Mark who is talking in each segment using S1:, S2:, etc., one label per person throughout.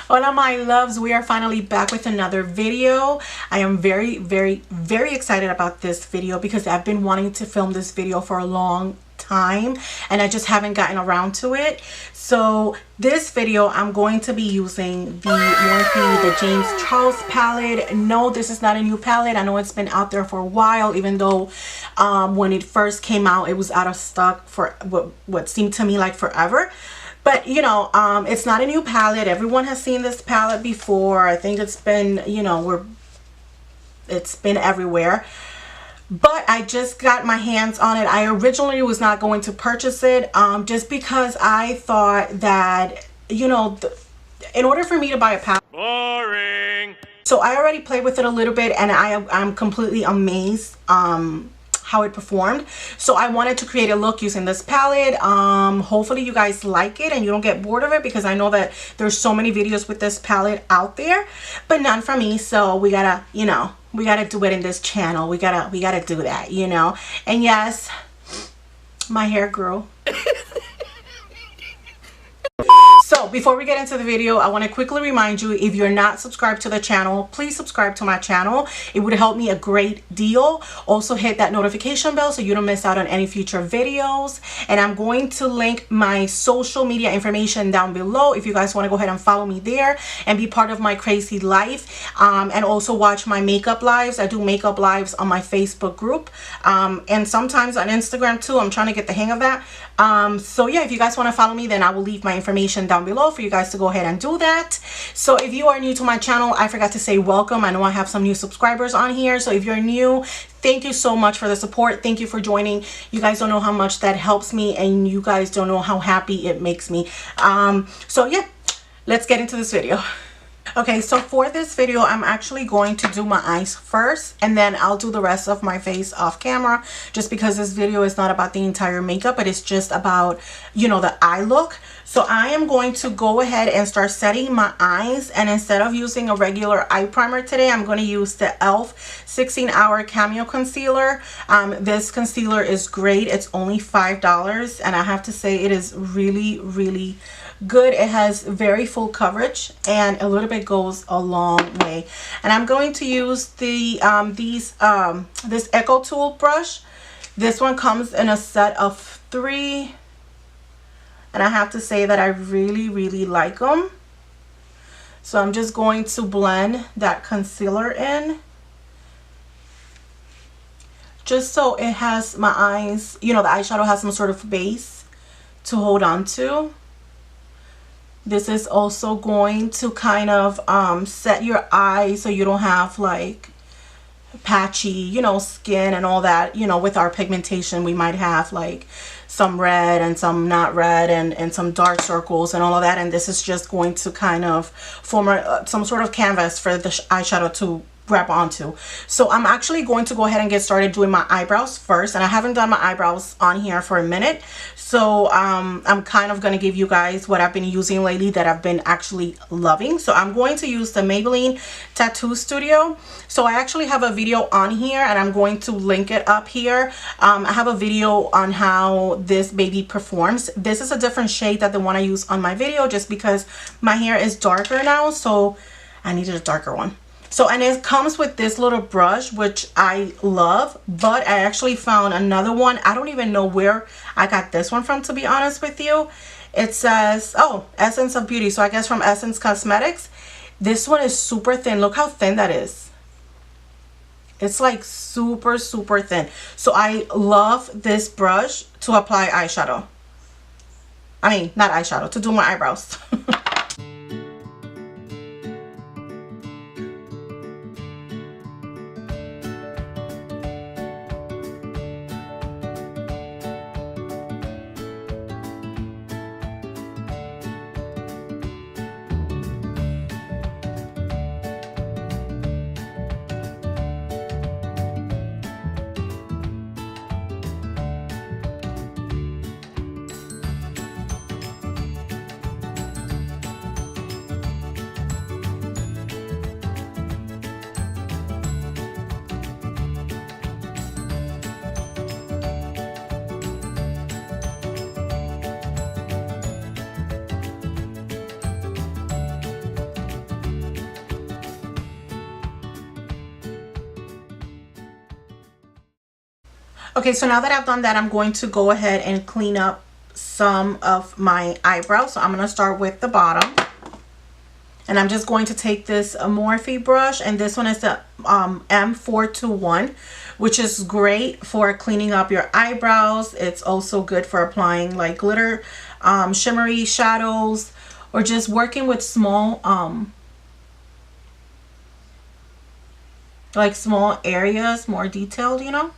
S1: Hola my loves, we are finally back with another video. I am very excited about this video because I've been wanting to film this video for a long time and I just haven't gotten around to it. So this video I'm going to be using the Morphe, the James Charles palette. No, this is not a new palette. I know it's been out there for a while, even though when it first came out it was out of stock for what seemed to me like forever. But you know, it's not a new palette. Everyone has seen this palette before. I think it's been, you know, it's been everywhere. But I just got my hands on it. I originally was not going to purchase it just because I thought that, you know, in order for me to buy a palette, boring. So I already played with it a little bit and I'm completely amazed how it performed. So I wanted to create a look using this palette. Hopefully you guys like it and you don't get bored of it, because I know that there's so many videos with this palette out there, but none for me. So we gotta, you know, we gotta do it in this channel. We gotta do that, you know. And yes, my hair grew. So before we get into the video, I want to quickly remind you, if you're not subscribed to the channel, please subscribe to my channel. It would help me a great deal. Also hit that notification bell so you don't miss out on any future videos. And I'm going to link my social media information down below if you guys want to go ahead and follow me there and be part of my crazy life. And also watch my makeup lives. I do makeup lives on my Facebook group and sometimes on Instagram too. I'm trying to get the hang of that. So yeah, if you guys want to follow me, then I will leave my information down below for you guys to go ahead and do that. So if you are new to my channel, I forgot to say welcome. I know I have some new subscribers on here. So if you're new, thank you so much for the support. Thank you for joining. You guys don't know how much that helps me, and you guys don't know how happy it makes me. So yeah, let's get into this video. Okay, so for this video, I'm actually going to do my eyes first, and then I'll do the rest of my face off camera, just because this video is not about the entire makeup, but it's just about, you know, the eye look. So I am going to go ahead and start setting my eyes, and instead of using a regular eye primer today, I'm going to use the e.l.f. 16-Hour Cameo Concealer. This concealer is great. It's only $5, and I have to say it is really good. It has very full coverage and a little bit goes a long way. And I'm going to use the this Echo Tool brush. This one comes in a set of 3, and I have to say that I really like them. So I'm just going to blend that concealer in, just so it has my eyes, you know, the eyeshadow has some sort of base to hold on to. This is also going to kind of set your eyes so you don't have like patchy, you know, skin and all that. You know, with our pigmentation, we might have like some red and some not red, and some dark circles and all of that. And this is just going to kind of form some sort of canvas for the eyeshadow to grab onto. So I'm actually going to go ahead and get started doing my eyebrows first, and I haven't done my eyebrows on here for a minute. So I'm kind of going to give you guys what I've been using lately that I've been actually loving. So I'm going to use the Maybelline Tattoo Studio. So I actually have a video on here, and I'm going to link it up here. I have a video on how this baby performs. This is a different shade than the one I use on my video, just because my hair is darker now, so I needed a darker one. So, and it comes with this little brush, which I love, but I actually found another one. I don't even know where I got this one from, to be honest with you. It says, oh, Essence of Beauty. So I guess from Essence Cosmetics. This one is super thin. Look how thin that is. It's like super thin. So I love this brush to apply eyeshadow. I mean, not eyeshadow, to do my eyebrows. Okay, so now that I've done that, I'm going to go ahead and clean up some of my eyebrows. So I'm going to start with the bottom. And I'm just going to take this Morphe brush, and this one is the M421, which is great for cleaning up your eyebrows. It's also good for applying like glitter, shimmery shadows, or just working with small, like small areas, more detailed, you know.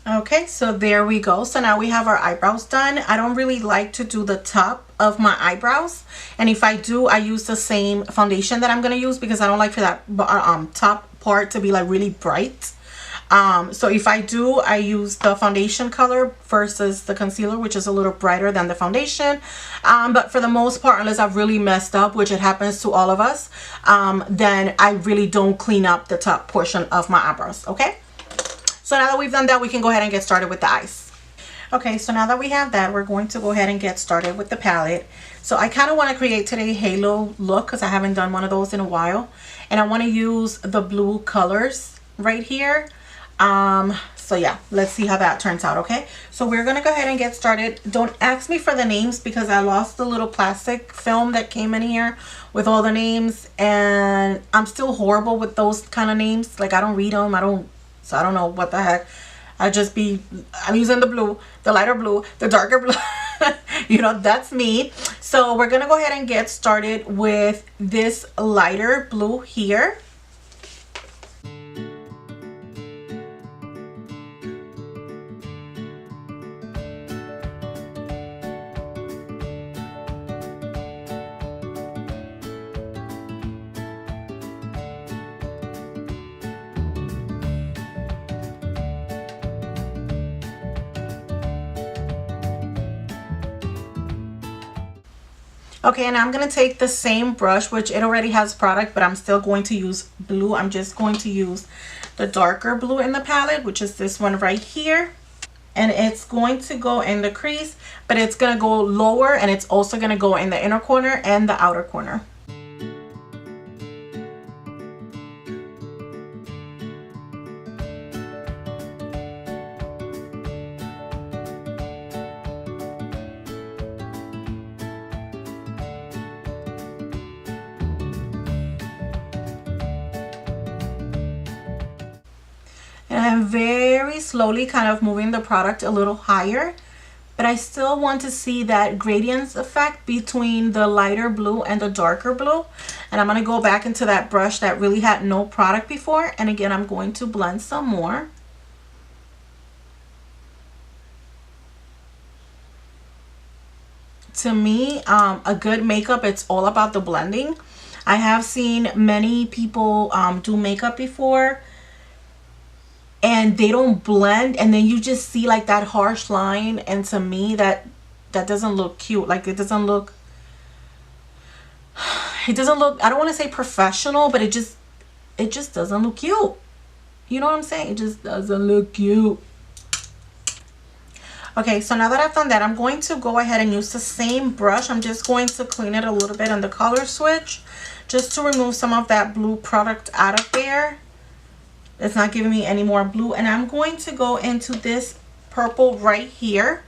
S1: Okay, so there we go. So now we have our eyebrows done. I don't really like to do the top of my eyebrows, and if I do, I use the same foundation that I'm going to use because I don't like for that top part to be like really bright. So if I do, I use the foundation color versus the concealer, which is a little brighter than the foundation. But for the most part, unless I've really messed up, which it happens to all of us, then I really don't clean up the top portion of my eyebrows. Okay, so now that we've done that, we can go ahead and get started with the eyes. Okay, so now that we have that, we're going to go ahead and get started with the palette. So I kind of want to create today a halo look because I haven't done one of those in a while, and I want to use the blue colors right here. So yeah, let's see how that turns out. Okay, so we're gonna go ahead and get started. Don't ask me for the names because I lost the little plastic film that came in here with all the names, and I'm still horrible with those kind of names. Like I don't read them, so I don't know what the heck. I'm using the blue, the lighter blue, the darker blue. You know, that's me. So we're gonna go ahead and get started with this lighter blue here. Okay, and I'm going to take the same brush, which it already has product, but I'm still going to use blue. I'm just going to use the darker blue in the palette, which is this one right here. And it's going to go in the crease, but it's going to go lower, and it's also going to go in the inner corner and the outer corner. And I'm very slowly kind of moving the product a little higher, but I still want to see that gradients effect between the lighter blue and the darker blue. And I'm going to go back into that brush that really had no product before, and again I'm going to blend some more. To me, a good makeup, it's all about the blending. I have seen many people do makeup before, and they don't blend, and then you just see like that harsh line, and to me that doesn't look cute. Like it doesn't look, I don't want to say professional, but it just doesn't look cute. You know what I'm saying? It just doesn't look cute. Okay, so now that I've done that, I'm going to go ahead and use the same brush. I'm just going to clean it a little bit on the color switch, just to remove some of that blue product out of there. It's not giving me any more blue, and I'm going to go into this purple right here,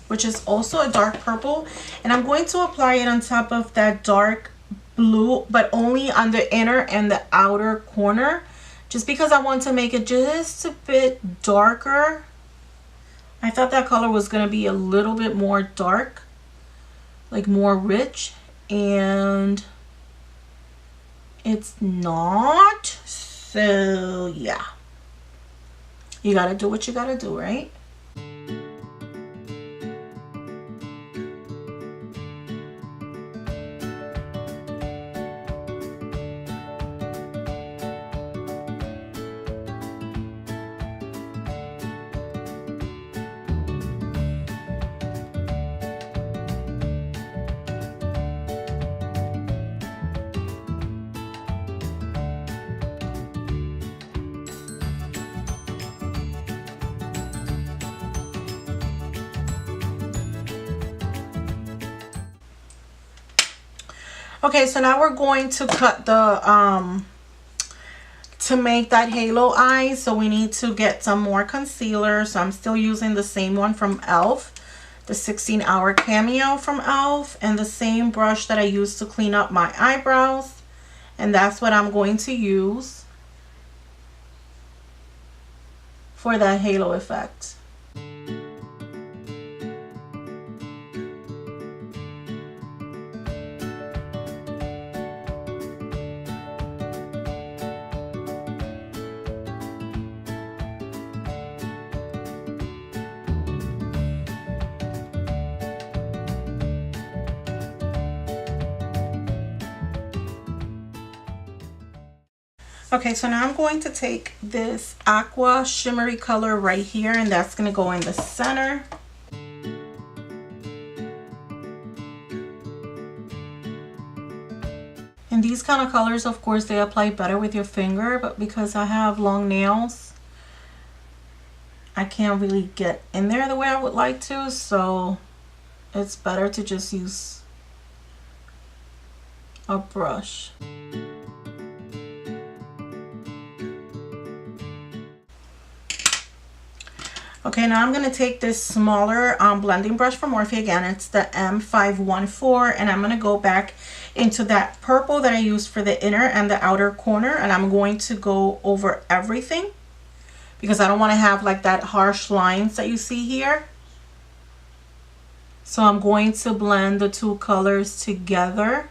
S1: which is also a dark purple, and I'm going to apply it on top of that dark blue, but only on the inner and the outer corner, just because I want to make it just a bit darker. I thought that color was going to be a little bit more dark, like more rich, and it's not. So yeah, you gotta do what you gotta do, right? Okay, so now we're going to cut the to make that halo eye. So we need to get some more concealer. So I'm still using the same one from e.l.f., the 16-hour cameo from e.l.f., and the same brush that I used to clean up my eyebrows, and that's what I'm going to use for that halo effect. Okay, so now I'm going to take this aqua shimmery color right here, and that's going to go in the center. And these kind of colors, of course, they apply better with your finger, but because I have long nails, I can't really get in there the way I would like to, so it's better to just use a brush. Okay, now I'm going to take this smaller blending brush from Morphe again. It's the M514, and I'm going to go back into that purple that I used for the inner and the outer corner, and I'm going to go over everything because I don't want to have like that harsh lines that you see here. So I'm going to blend the two colors together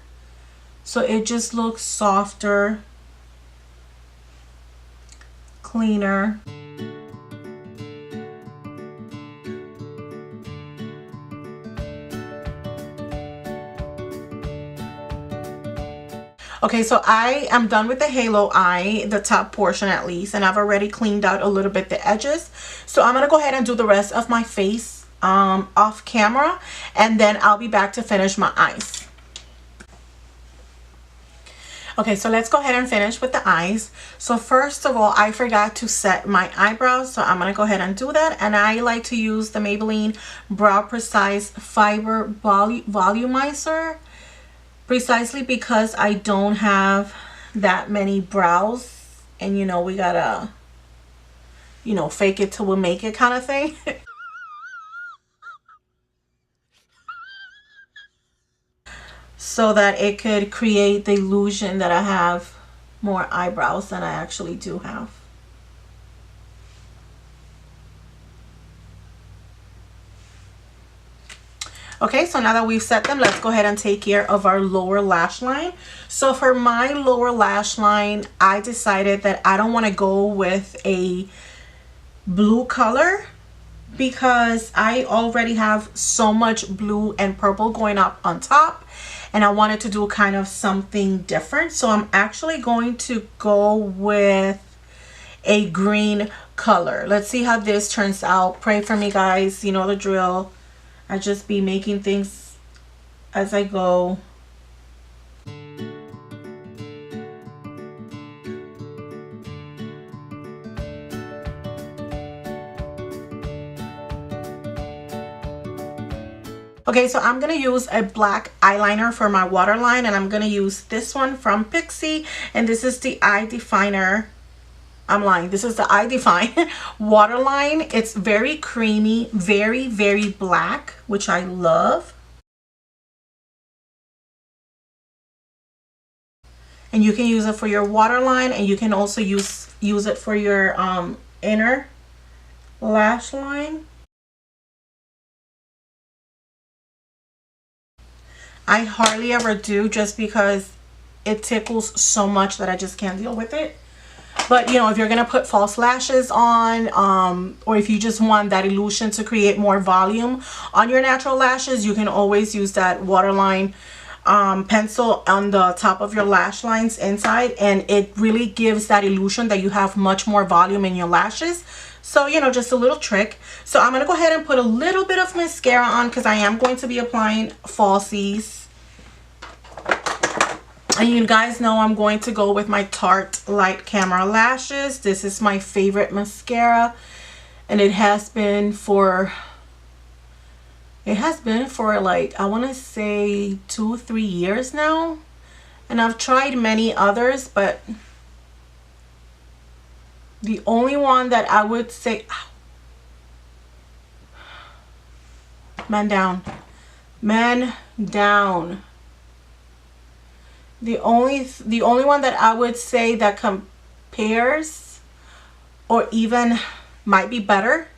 S1: so it just looks softer, cleaner. Okay, so I am done with the halo eye, the top portion at least, and I've already cleaned out a little bit the edges. So I'm going to go ahead and do the rest of my face off camera, and then I'll be back to finish my eyes. Okay, so let's go ahead and finish with the eyes. So first of all, I forgot to set my eyebrows, so I'm going to go ahead and do that. And I like to use the Maybelline Brow Precise Fiber Volumizer, precisely because I don't have that many brows, and you know, we gotta, you know, fake it till we make it kind of thing. So that it could create the illusion that I have more eyebrows than I actually do have. Okay, so now that we've set them, let's go ahead and take care of our lower lash line. So for my lower lash line, I decided that I don't want to go with a blue color because I already have so much blue and purple going up on top, and I wanted to do kind of something different. So I'm actually going to go with a green color. Let's see how this turns out. Pray for me, guys. You know the drill. I just be making things as I go. Okay, so I'm going to use a black eyeliner for my waterline, and I'm going to use this one from Pixi, and this is the Eye Definer. I'm lying. This is the Eye Define waterline. It's very creamy, very, very black, which I love. And you can use it for your waterline, and you can also use it for your inner lash line. I hardly ever do, just because it tickles so much that I just can't deal with it. But you know, if you're gonna put false lashes on, or if you just want that illusion to create more volume on your natural lashes, you can always use that waterline pencil on the top of your lash lines inside, and it really gives that illusion that you have much more volume in your lashes. So, you know, just a little trick. So I'm gonna go ahead and put a little bit of mascara on because I am going to be applying falsies. And you guys know I'm going to go with my Tarte Light Camera Lashes. This is my favorite mascara, and it has been for like, I want to say 2-3 years now. And I've tried many others, but the only one that I would say, man down, man down. The only one that I would say that compares or even might be better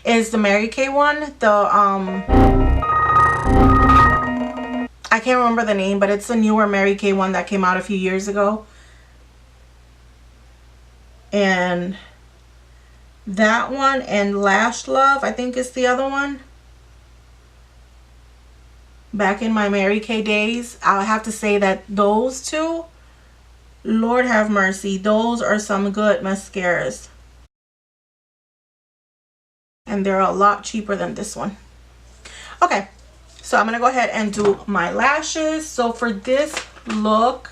S1: is the Mary Kay one. I can't remember the name, but it's the newer Mary Kay one that came out a few years ago. And that one and Lash Love, I think is the other one. Back in my Mary Kay days, I'll have to say that those two, Lord have mercy, those are some good mascaras. And they're a lot cheaper than this one. Okay, so I'm gonna go ahead and do my lashes. So for this look,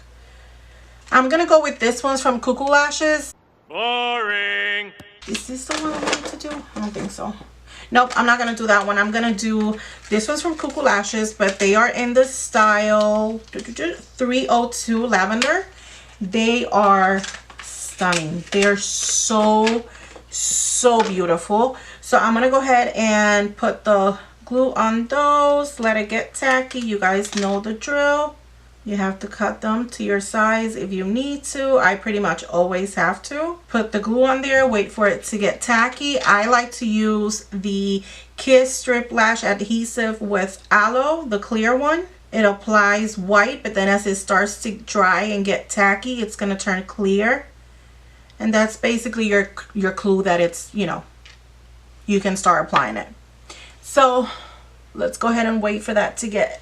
S1: I'm gonna go with this one's from Cuckoo Lashes. Boring. Is this the one I want to do? I don't think so. Nope, I'm not gonna do that one. I'm gonna do this one's from Cuckoo Lashes, but they are in the style 302 Lavender. They are stunning. They are so beautiful. So I'm gonna go ahead and put the glue on those, let it get tacky. You guys know the drill. You have to cut them to your size if you need to. I pretty much always have to. Put the glue on there, wait for it to get tacky. I like to use the Kiss Strip Lash Adhesive with Aloe, the clear one. It applies white, but then as it starts to dry and get tacky, it's gonna turn clear. And that's basically your clue that it's, you know, you can start applying it. So let's go ahead and wait for that to get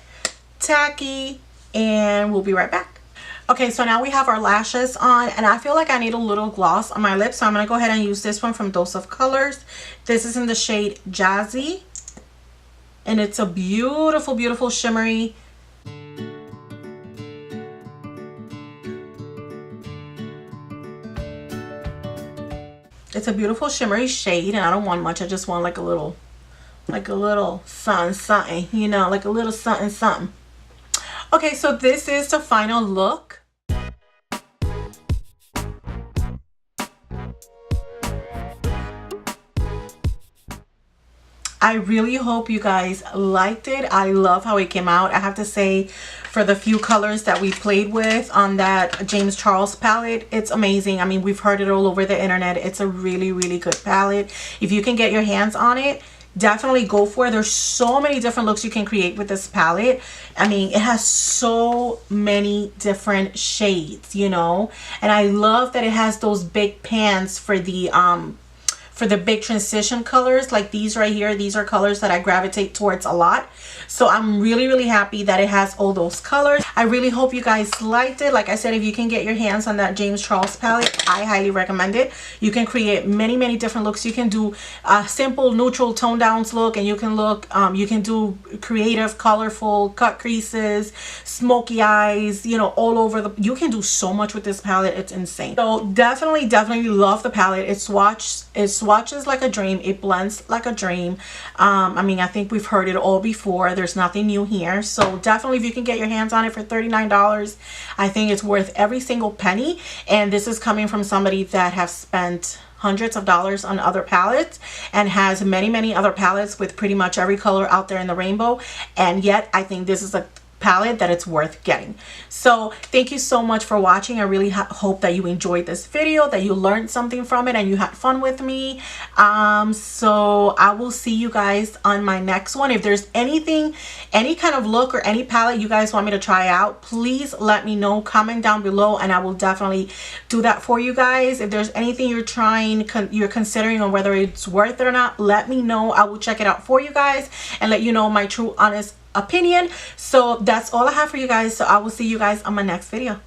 S1: tacky, and we'll be right back. Okay, so now we have our lashes on, and I feel like I need a little gloss on my lips, so I'm gonna go ahead and use this one from Dose of Colors. This is in the shade Jazzy, and it's a beautiful shimmery. It's a beautiful shimmery shade, and I don't want much. I just want like a little something, you know, like a little something. Okay, so this is the final look. I really hope you guys liked it. I love how it came out. I have to say, for the few colors that we played with on that James Charles palette, it's amazing. I mean, we've heard it all over the internet. It's a really good palette. If you can get your hands on it, definitely go for it. There's so many different looks you can create with this palette. I mean, it has so many different shades, you know, and I love that it has those big pans for the big transition colors like these right here. These are colors that I gravitate towards a lot. So I'm really happy that it has all those colors. I really hope you guys liked it. Like I said, if you can get your hands on that James Charles palette, I highly recommend it. You can create many different looks. You can do a simple neutral tone downs look, and you can look you can do creative, colorful, cut creases, smoky eyes, you know, all over the, you can do so much with this palette. It's insane. So definitely love the palette. It swatches like a dream. It blends like a dream. I mean, I think we've heard it all before. There's nothing new here. So definitely, if you can get your hands on it for $39, I think it's worth every single penny. And this is coming from somebody that has spent hundreds of dollars on other palettes and has many other palettes with pretty much every color out there in the rainbow. And yet I think this is a palette that it's worth getting. So thank you so much for watching. I really hope that you enjoyed this video, that you learned something from it, and you had fun with me. So I will see you guys on my next one. If there's anything, any kind of look or any palette you guys want me to try out, please let me know. Comment down below and I will definitely do that for you guys. If there's anything you're trying, you're considering on whether it's worth it or not, let me know. I will check it out for you guys and let you know my true honest opinion. So that's all I have for you guys. So I will see you guys on my next video.